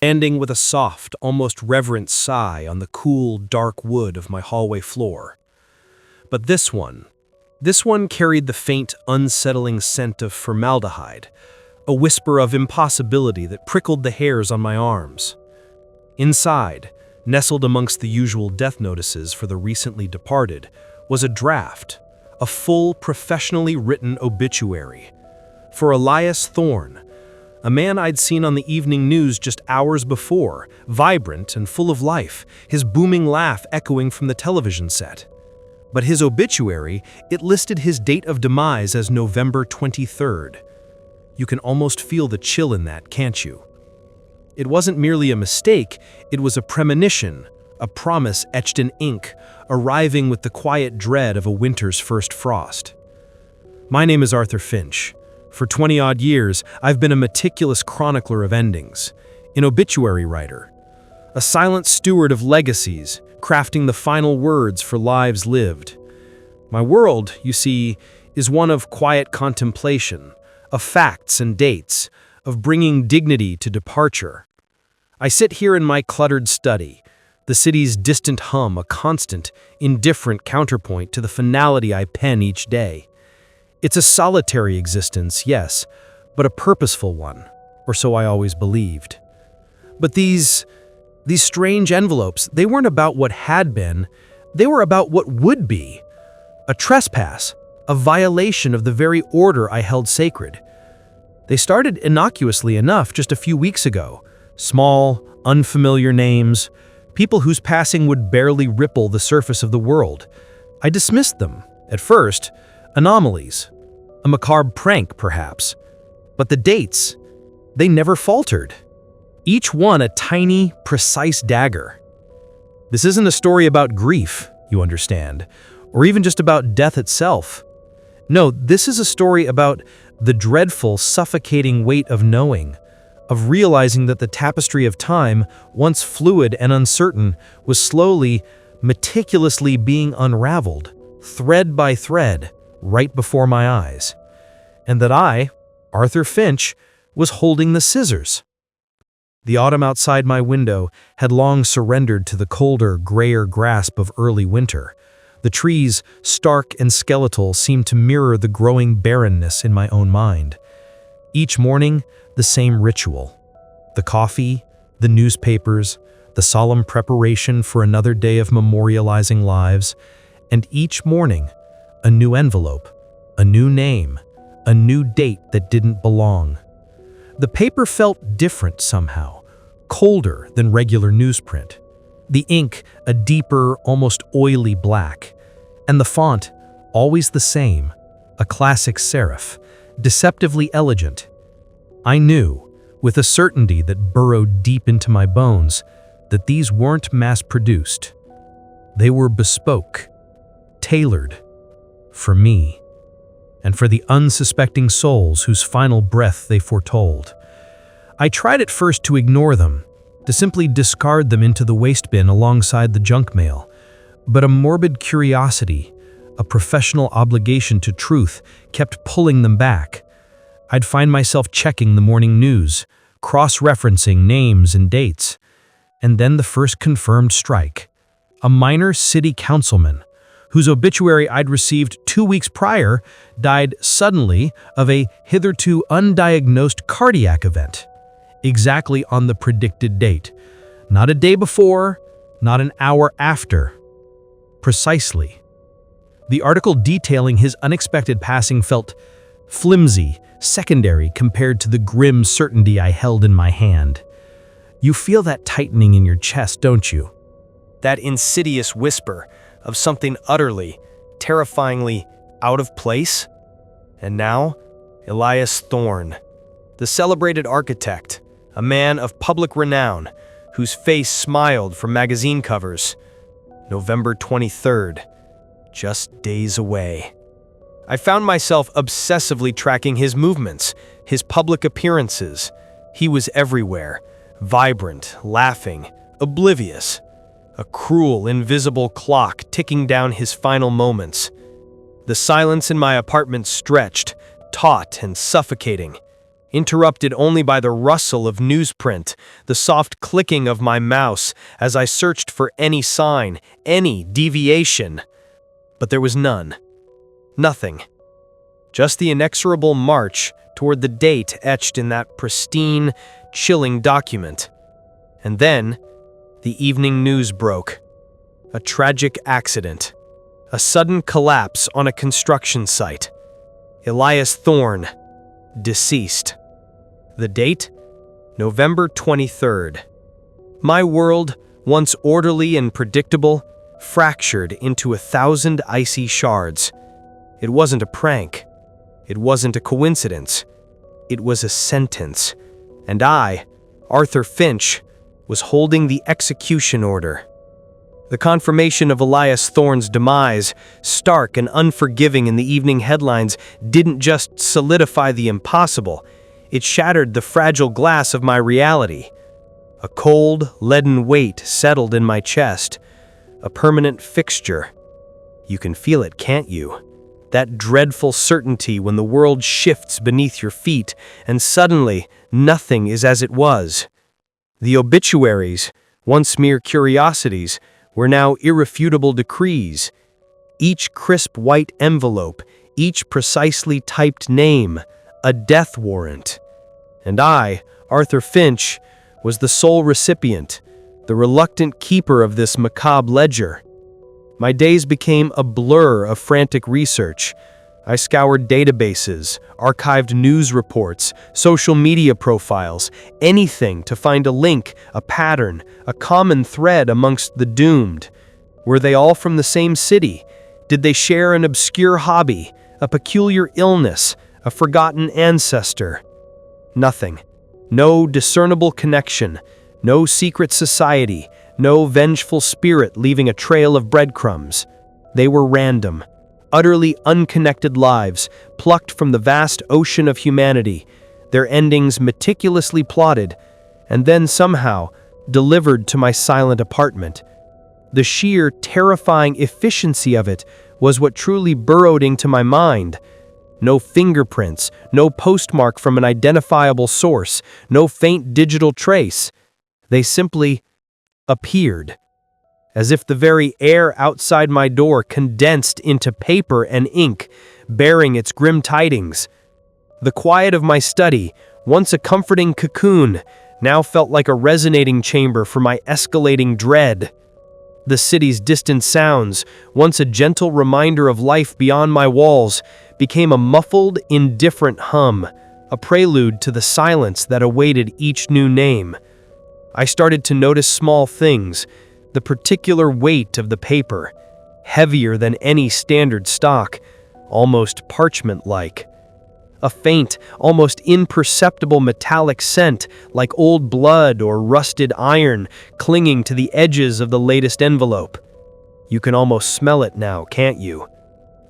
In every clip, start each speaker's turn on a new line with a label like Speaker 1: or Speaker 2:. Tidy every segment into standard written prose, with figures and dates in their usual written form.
Speaker 1: landing with a soft, almost reverent sigh on the cool, dark wood of my hallway floor. But this one carried the faint, unsettling scent of formaldehyde, a whisper of impossibility that prickled the hairs on my arms. Inside, nestled amongst the usual death notices for the recently departed, was a draft, a full, professionally written obituary. For Elias Thorne, a man I'd seen on the evening news just hours before, vibrant and full of life, his booming laugh echoing from the television set. But his obituary, it listed his date of demise as November 23rd. You can almost feel the chill in that, can't you? It wasn't merely a mistake, it was a premonition, a promise etched in ink, arriving with the quiet dread of a winter's first frost. My name is Arthur Finch. For 20-odd years, I've been a meticulous chronicler of endings, an obituary writer, a silent steward of legacies, crafting the final words for lives lived. My world, you see, is one of quiet contemplation, of facts and dates, of bringing dignity to departure. I sit here in my cluttered study, the city's distant hum a constant, indifferent counterpoint to the finality I pen each day. It's a solitary existence, yes, but a purposeful one, or so I always believed. But these strange envelopes, they weren't about what had been, they were about what would be. A trespass, a violation of the very order I held sacred. They started innocuously enough just a few weeks ago. Small, unfamiliar names, people whose passing would barely ripple the surface of the world. I dismissed them, at first, anomalies, a macabre prank, perhaps. But the dates, they never faltered. Each one a tiny, precise dagger. This isn't a story about grief, you understand, or even just about death itself. No, this is a story about the dreadful, suffocating weight of knowing, of realizing that the tapestry of time, once fluid and uncertain, was slowly, meticulously being unraveled, thread by thread, right before my eyes. And that I, Arthur Finch, was holding the scissors. The autumn outside my window had long surrendered to the colder, grayer grasp of early winter. The trees, stark and skeletal, seemed to mirror the growing barrenness in my own mind. Each morning, the same ritual. The coffee, the newspapers, the solemn preparation for another day of memorializing lives, and each morning, a new envelope, a new name, a new date that didn't belong. The paper felt different somehow, colder than regular newsprint. The ink a deeper, almost oily black, and the font always the same, a classic serif, deceptively elegant. I knew, with a certainty that burrowed deep into my bones, that these weren't mass-produced. They were bespoke, tailored, for me, and for the unsuspecting souls whose final breath they foretold. I tried at first to ignore them, to simply discard them into the waste bin alongside the junk mail, but a morbid curiosity, a professional obligation to truth, kept pulling them back. I'd find myself checking the morning news, cross-referencing names and dates, and then the first confirmed strike. A minor city councilman, whose obituary I'd received 2 weeks prior, died suddenly of a hitherto undiagnosed cardiac event, exactly on the predicted date. Not a day before, not an hour after. Precisely. The article detailing his unexpected passing felt flimsy, secondary compared to the grim certainty I held in my hand. You feel that tightening in your chest, don't you? That insidious whisper of something utterly, terrifyingly out of place? And now, Elias Thorne, the celebrated architect, a man of public renown, whose face smiled from magazine covers. November 23rd, just days away. I found myself obsessively tracking his movements, his public appearances. He was everywhere, vibrant, laughing, oblivious. A cruel, invisible clock ticking down his final moments. The silence in my apartment stretched, taut and suffocating. interrupted only by the rustle of newsprint, the soft clicking of my mouse as I searched for any sign, any deviation. But there was none. Nothing. Just the inexorable march toward the date etched in that pristine, chilling document. And then, the evening news broke. A tragic accident. A sudden collapse on a construction site. Elias Thorne, deceased. The date? November 23rd. My world, once orderly and predictable, fractured into 1,000 icy shards. It wasn't a prank. It wasn't a coincidence. It was a sentence. And I, Arthur Finch, was holding the execution order. The confirmation of Elias Thorne's demise, stark and unforgiving in the evening headlines, didn't just solidify the impossible. It shattered the fragile glass of my reality. A cold, leaden weight settled in my chest. A permanent fixture. You can feel it, can't you? That dreadful certainty when the world shifts beneath your feet, and suddenly nothing is as it was. The obituaries, once mere curiosities, were now irrefutable decrees. Each crisp white envelope, each precisely typed name, a death warrant. And I, Arthur Finch, was the sole recipient, the reluctant keeper of this macabre ledger. My days became a blur of frantic research. I scoured databases, archived news reports, social media profiles, anything to find a link, a pattern, a common thread amongst the doomed. Were they all from the same city? Did they share an obscure hobby, a peculiar illness, a forgotten ancestor? Nothing. No discernible connection, no secret society, no vengeful spirit leaving a trail of breadcrumbs. They were random, utterly unconnected lives, plucked from the vast ocean of humanity, their endings meticulously plotted, and then somehow delivered to my silent apartment. The sheer, terrifying efficiency of it was what truly burrowed into my mind. No fingerprints, no postmark from an identifiable source, no faint digital trace. They simply appeared, as if the very air outside my door condensed into paper and ink, bearing its grim tidings. The quiet of my study, once a comforting cocoon, now felt like a resonating chamber for my escalating dread. The city's distant sounds, once a gentle reminder of life beyond my walls, became a muffled, indifferent hum, a prelude to the silence that awaited each new name. I started to notice small things, the particular weight of the paper, heavier than any standard stock, almost parchment-like. A faint, almost imperceptible metallic scent, like old blood or rusted iron, clinging to the edges of the latest envelope. You can almost smell it now, can't you?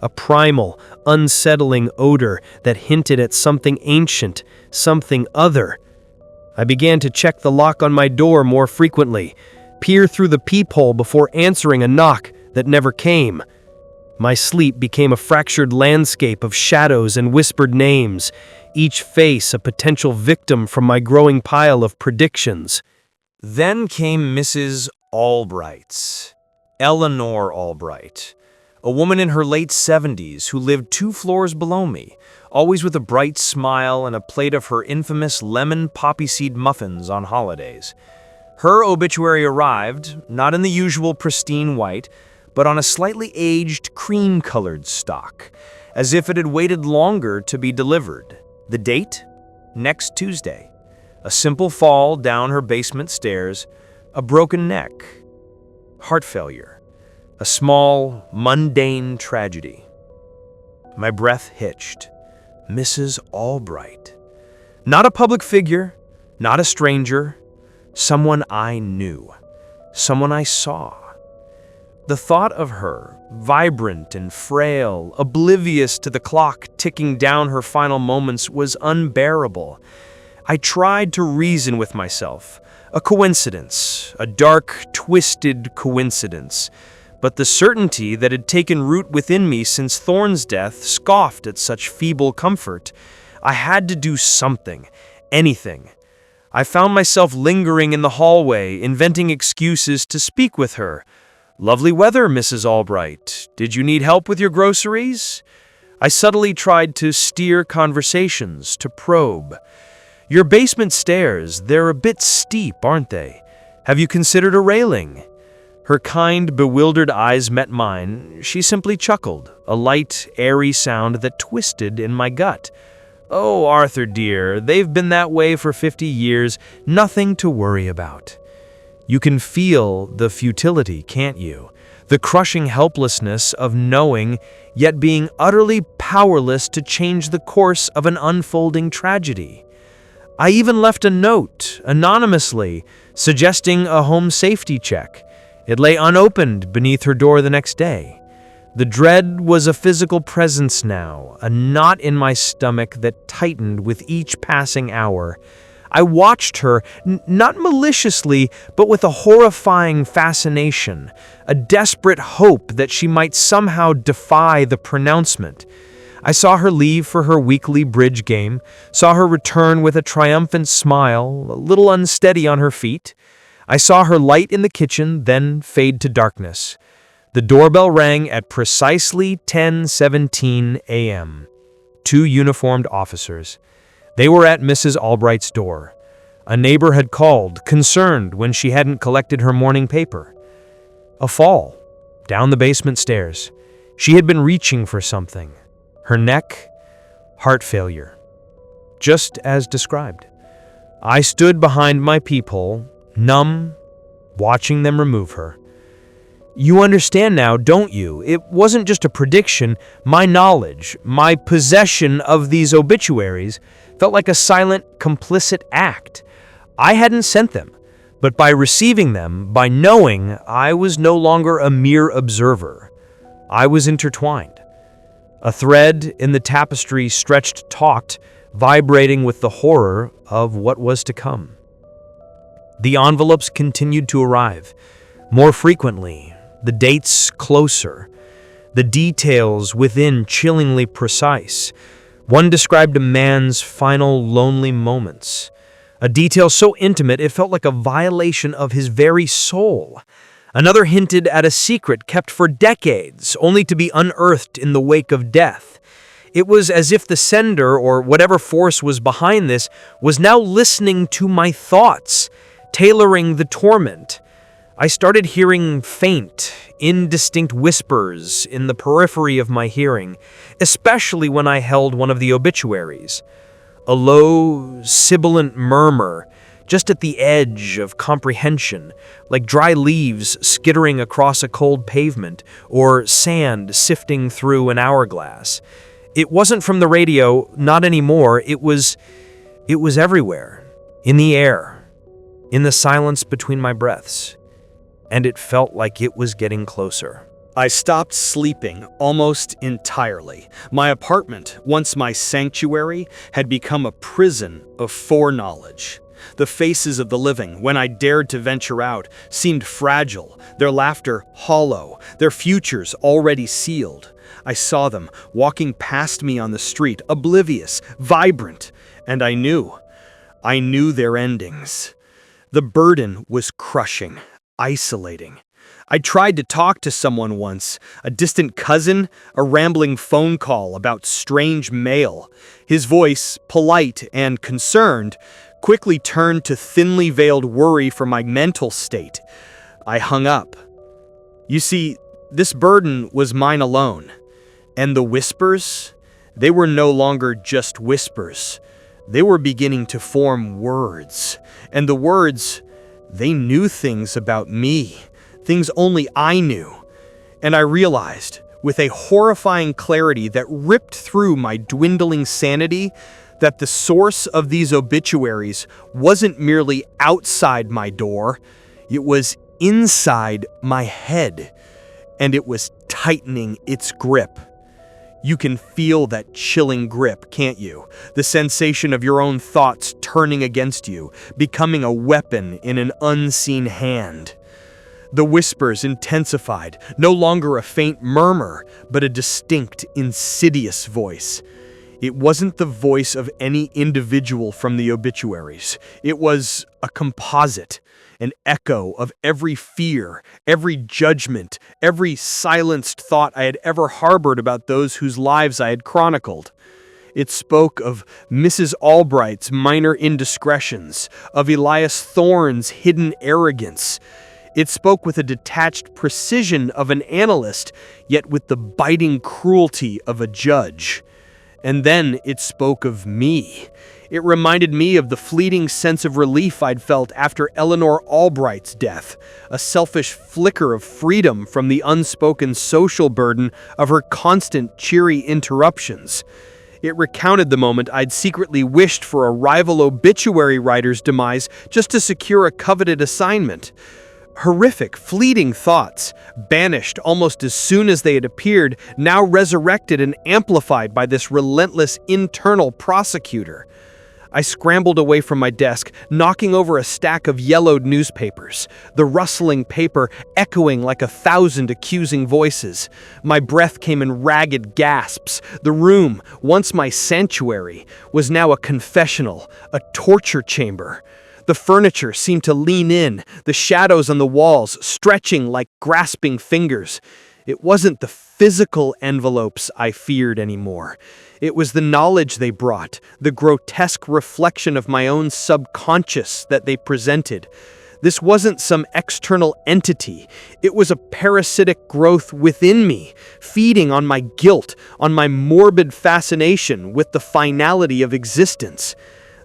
Speaker 1: A primal, unsettling odor that hinted at something ancient, something other. I began to check the lock on my door more frequently, peer through the peephole before answering a knock that never came. My sleep became a fractured landscape of shadows and whispered names, each face a potential victim from my growing pile of predictions.
Speaker 2: Then came Mrs. Albright's, Eleanor Albright, a woman in her late 70s who lived 2 floors below me, always with a bright smile and a plate of her infamous lemon poppy seed muffins on holidays. Her obituary arrived, not in the usual pristine white, but on a slightly aged cream-colored stock, as if it had waited longer to be delivered. The date? Next Tuesday. A simple fall down her basement stairs, a broken neck, heart failure, a small, mundane tragedy. My breath hitched. Mrs. Albright. Not a public figure, not a stranger, someone I knew, someone I saw. The thought of her, vibrant and frail, oblivious to the clock ticking down her final moments, was unbearable. I tried to reason with myself. A coincidence, a dark, twisted coincidence. But the certainty that had taken root within me since Thorne's death scoffed at such feeble comfort. I had to do something, anything. I found myself lingering in the hallway, inventing excuses to speak with her. "Lovely weather, Mrs. Albright. Did you need help with your groceries?" I subtly tried to steer conversations, to probe. "Your basement stairs, they're a bit steep, aren't they? Have you considered a railing?" Her kind, bewildered eyes met mine. She simply chuckled, a light, airy sound that twisted in my gut. "Oh, Arthur dear, they've been that way for 50 years, nothing to worry about." You can feel the futility, can't you? The crushing helplessness of knowing, yet being utterly powerless to change the course of an unfolding tragedy. I even left a note, anonymously, suggesting a home safety check. It lay unopened beneath her door the next day. The dread was a physical presence now, a knot in my stomach that tightened with each passing hour. I watched her, not maliciously, but with a horrifying fascination, a desperate hope that she might somehow defy the pronouncement. I saw her leave for her weekly bridge game, saw her return with a triumphant smile, a little unsteady on her feet. I saw her light in the kitchen, then fade to darkness. The doorbell rang at precisely 10:17 a.m. 2 uniformed officers. They were at Mrs. Albright's door. A neighbor had called, concerned when she hadn't collected her morning paper. A fall, down the basement stairs. She had been reaching for something. Her neck, heart failure. Just as described. I stood behind my peephole, numb, watching them remove her. You understand now, don't you? It wasn't just a prediction. My knowledge, my possession of these obituaries felt like a silent, complicit act. I hadn't sent them, but by receiving them, by knowing, I was no longer a mere observer. I was intertwined. A thread in the tapestry stretched taut, vibrating with the horror of what was to come. The envelopes continued to arrive, more frequently, the dates closer, the details within chillingly precise. One described a man's final lonely moments, a detail so intimate it felt like a violation of his very soul. Another hinted at a secret kept for decades, only to be unearthed in the wake of death. It was as if the sender, or whatever force was behind this, was now listening to my thoughts, tailoring the torment. I started hearing faint, indistinct whispers in the periphery of my hearing, especially when I held one of the obituaries. A low, sibilant murmur, just at the edge of comprehension, like dry leaves skittering across a cold pavement, or sand sifting through an hourglass. It wasn't from the radio, not anymore. It was everywhere, in the air, in the silence between my breaths. And it felt like it was getting closer.
Speaker 1: I stopped sleeping almost entirely. My apartment, once my sanctuary, had become a prison of foreknowledge. The faces of the living, when I dared to venture out, seemed fragile, their laughter hollow, their futures already sealed. I saw them walking past me on the street, oblivious, vibrant, and I knew their endings. The burden was crushing, isolating. I tried to talk to someone once, a distant cousin, a rambling phone call about strange mail. His voice, polite and concerned, quickly turned to thinly veiled worry for my mental state. I hung up. You see, this burden was mine alone. And the whispers, they were no longer just whispers. They were beginning to form words. And the words, they knew things about me, things only I knew. And I realized, with a horrifying clarity that ripped through my dwindling sanity, that the source of these obituaries wasn't merely outside my door, it was inside my head, and it was tightening its grip. You can feel that chilling grip, can't you? The sensation of your own thoughts turning against you, becoming a weapon in an unseen hand. The whispers intensified, no longer a faint murmur, but a distinct, insidious voice.
Speaker 3: It wasn't the voice of any individual from the obituaries. It was a composite, an echo of every fear, every judgment, every silenced thought I had ever harbored about those whose lives I had chronicled. It spoke of Mrs. Albright's minor indiscretions, of Elias Thorne's hidden arrogance. It spoke with a detached precision of an analyst, yet with the biting cruelty of a judge. And then it spoke of me. It reminded me of the fleeting sense of relief I'd felt after Eleanor Albright's death, a selfish flicker of freedom from the unspoken social burden of her constant cheery interruptions. It recounted the moment I'd secretly wished for a rival obituary writer's demise just to secure a coveted assignment. Horrific, fleeting thoughts, banished almost as soon as they had appeared, now resurrected and amplified by this relentless internal prosecutor. I scrambled away from my desk, knocking over a stack of yellowed newspapers, the rustling paper echoing like 1,000 accusing voices. My breath came in ragged gasps. The room, once my sanctuary, was now a confessional, a torture chamber. The furniture seemed to lean in, the shadows on the walls stretching like grasping fingers. It wasn't the physical envelopes I feared anymore. It was the knowledge they brought, the grotesque reflection of my own subconscious that they presented. This wasn't some external entity. It was a parasitic growth within me, feeding on my guilt, on my morbid fascination with the finality of existence.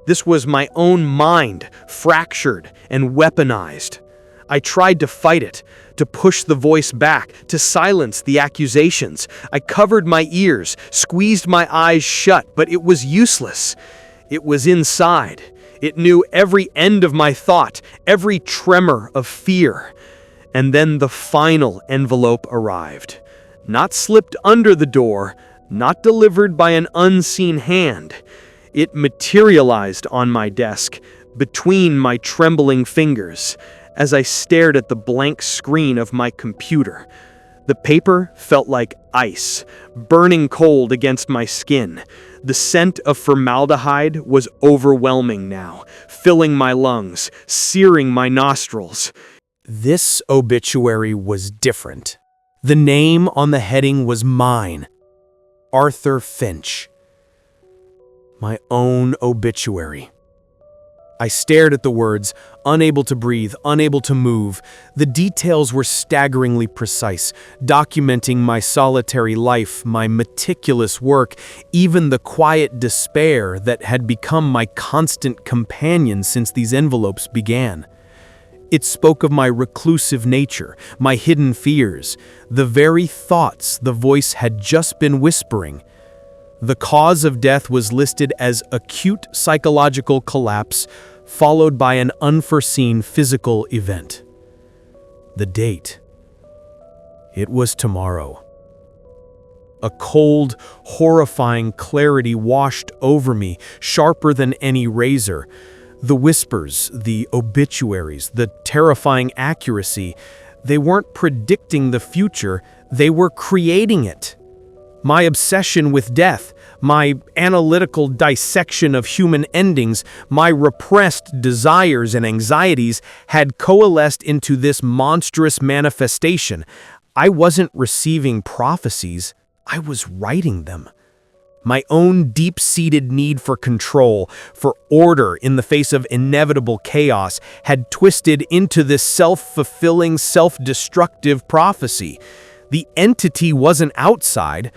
Speaker 3: This was my own mind, fractured and weaponized. I tried to fight it, to push the voice back, to silence the accusations. I covered my ears, squeezed my eyes shut, but it was useless. It was inside. It knew every end of my thought, every tremor of fear. And then the final envelope arrived. Not slipped under the door, not delivered by an unseen hand. It materialized on my desk, between my trembling fingers, as I stared at the blank screen of my computer. The paper felt like ice, burning cold against my skin. The scent of formaldehyde was overwhelming now, filling my lungs, searing my nostrils.
Speaker 1: This obituary was different. The name on the heading was mine. Arthur Finch. My own obituary. I stared at the words, unable to breathe, unable to move. The details were staggeringly precise, documenting my solitary life, my meticulous work, even the quiet despair that had become my constant companion since these envelopes began. It spoke of my reclusive nature, my hidden fears, the very thoughts the voice had just been whispering. The cause of death was listed as acute psychological collapse, followed by an unforeseen physical event. The date. It was tomorrow. A cold, horrifying clarity washed over me, sharper than any razor. The whispers, the obituaries, the terrifying accuracy, they weren't predicting the future, they were creating it. My obsession with death, my analytical dissection of human endings, my repressed desires and anxieties had coalesced into this monstrous manifestation. I wasn't receiving prophecies, I was writing them. My own deep-seated need for control, for order in the face of inevitable chaos, had twisted into this self-fulfilling, self-destructive prophecy. The entity wasn't outside.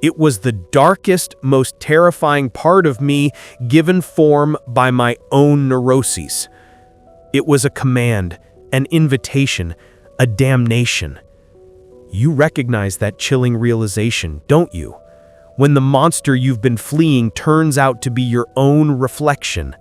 Speaker 1: It was the darkest, most terrifying part of me given form by my own neuroses. It was a command, an invitation, a damnation. You recognize that chilling realization, don't you? When the monster you've been fleeing turns out to be your own reflection.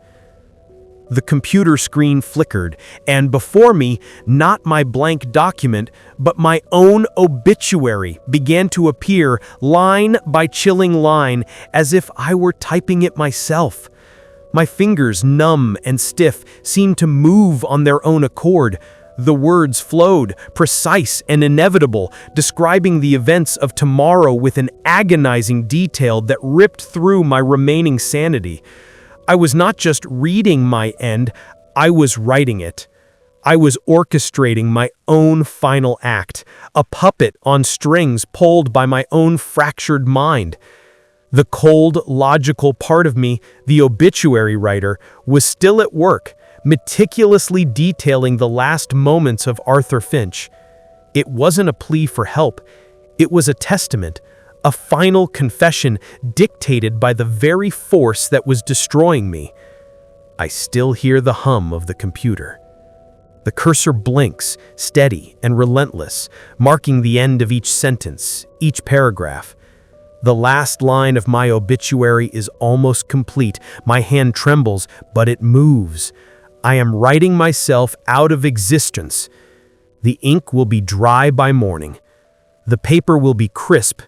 Speaker 1: The computer screen flickered, and before me, not my blank document, but my own obituary began to appear line by chilling line, as if I were typing it myself. My fingers, numb and stiff, seemed to move on their own accord. The words flowed, precise and inevitable, describing the events of tomorrow with an agonizing detail that ripped through my remaining sanity. I was not just reading my end, I was writing it. I was orchestrating my own final act, a puppet on strings pulled by my own fractured mind. The cold, logical part of me, the obituary writer, was still at work, meticulously detailing the last moments of Arthur Finch. It wasn't a plea for help. It was a testament, a final confession dictated by the very force that was destroying me. I still hear the hum of the computer. The cursor blinks, steady and relentless, marking the end of each sentence, each paragraph. The last line of my obituary is almost complete. My hand trembles, but it moves. I am writing myself out of existence. The ink will be dry by morning. The paper will be crisp,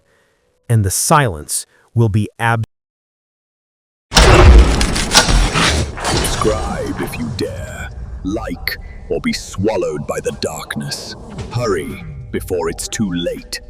Speaker 1: and the silence will be
Speaker 4: Subscribe if you dare. Like or be swallowed by the darkness. Hurry before it's too late.